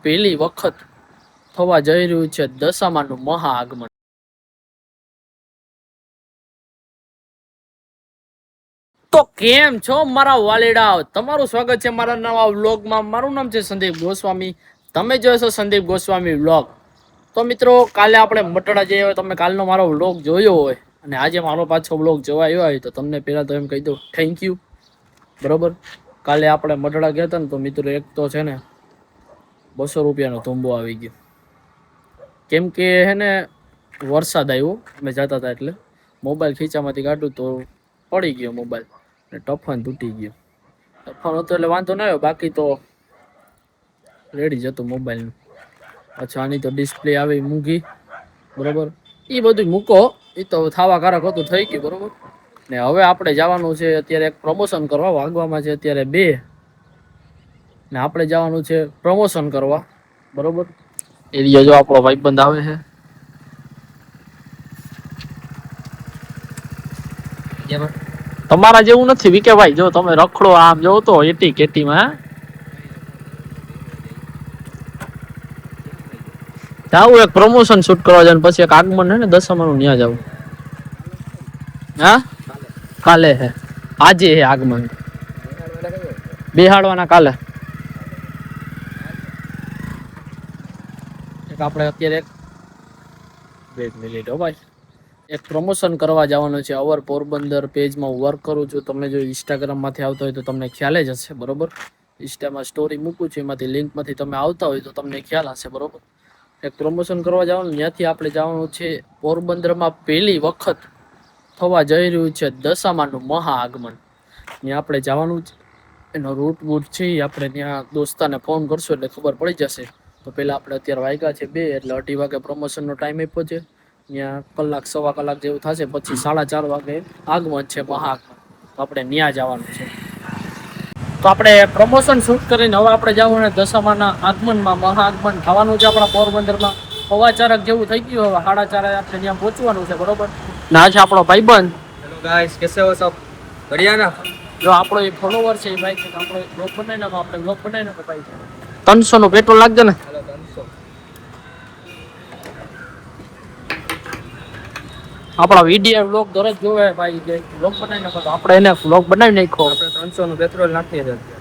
પહેલી વખત થવા જઈ રહ્યું છે દશામાનું મહાઆગમન. તો કેમ છો મારા વાલીડાઓ, તમારું સ્વાગત છે મારા નવા વ્લોગમાં. મારું નામ છે સંદીપ ગોસ્વામી, તમે જોશો સંદીપ ગોસ્વામી વ્લોગ. તો મિત્રો, કાલે આપણે મટડા જઈએ હોય, તમે કાલનો મારો વ્લોગ જોયો હોય અને આજે મારો પાછો વ્લોગ જોવા આવ્યો હોય તો તમને પહેલા તો એમ કહી દઉં થેન્ક યુ. બરોબર, કાલે આપણે મટડા ગયા હતા ને તો મિત્રો એક તો છે ને 200 રૂપિયાનો ધુંબો આવી ગયો. કેમ કે હે ને વરસાદ આવ્યો, અમે જતા હતા એટલે મોબાઈલ ખીચામાંથી કાઢું તો પડી ગયો મોબાઈલ ને ટફન તૂટી ગયો. ટફન હતો એટલે વાંધો ના આવ્યો, બાકી તો રેડી જતું મોબાઈલનું. અચ્છા, આની તો ડિસ્પ્લે આવી મૂંઘી, બરોબર. એ બધું મૂકો, એ તો થાવા કારક હતું, થઈ ગયું બરોબર. ને હવે આપણે જવાનું છે અત્યારે એક પ્રમોશન કરવા. વાગવામાં છે અત્યારે 2 ને આપણે જવાનું છે પ્રમોશન કરવા, બરોબર. એરિયા જો આપણો ભાઈબંધ આવે છે. તમારા જેવું નથી વિકે ભાઈ, જો તમે રખડો આમ જો તો એટી કેટીમાં જાવું, એક પ્રમોશન શૂટ કરવા જવાનું, પછી એક આગમન હે ને દશામાનું ન્યા જાવું. હા, કાલે હે, આજે હે આગમન, બેહાડવાના કાલે. એક આપણે અત્યારે એક મિનિટ હો ભાઈ, એક પ્રમોશન કરવા જવાનું છે. અવર પોરબંદર પેજમાં હું વર્ક કરું છું. તમે જો ઇન્સ્ટાગ્રામ માંથી આવતા હોય તો તમને ખ્યાલ જ હશે, બરોબર. ઇન્સ્ટામાં સ્ટોરી મૂકું છું, એમાંથી લિંકમાંથી તમે આવતા હોય તો તમને ખ્યાલ હશે, બરોબર. એક પ્રમોશન કરવા જવાનું, ત્યાંથી આપણે જવાનું છે પોરબંદરમાં પહેલી વખત થવા જઈ રહ્યું છે દશામાનું મહાઆગમન. ત્યાં આપણે જવાનું છે, એનો રૂટ વૂટ છે આપણે ત્યાં દોસ્તાને ફોન કરશું એટલે ખબર પડી જશે. તો પહેલાં આપણે અત્યારે વાગ્યા છે 2 એટલે 2:30 વાગે પ્રમોશનનો ટાઈમ આપ્યો છે. ત્યાં કલાક સવા કલાક જેવું થશે, પછી 4:30 વાગે આગમન છે મહાઆગમન. તો આપણે ત્યાં જવાનું છે. તો આપણે પ્રમોશન શૂટ કરીને હવે આપણે જવાનું દશામાના આગમનમાં. મહાઆગમન થવાનું છે આપણા પોરબંદરમાં. 4:15 જેવું થઈ ગયું, હવે 4:30 આપણે ત્યાં પહોંચવાનું છે, બરોબર. ના છે આપણો ભાઈબંધ. હેલો ગાઈસ, કેસે હો સબ? बढ़िया ना? જો આપણો એક ફોલોવર છે એ ભાઈ કે આપણો એક બ્લોગ બનાવી નાખો, આપણે બ્લોગ બનાવી નાખો ભાઈ. 300 નું પેટ્રોલ લાગજો ને. હેલો 300. આપણા વિડીયો બ્લોગ દરરોજ જોવે ભાઈ, કે બ્લોગ બનાવી નાખો તો આપણે એને બ્લોગ બનાવી નાખો. આપણે 300 નું પેટ્રોલ નાખીએ છીએ.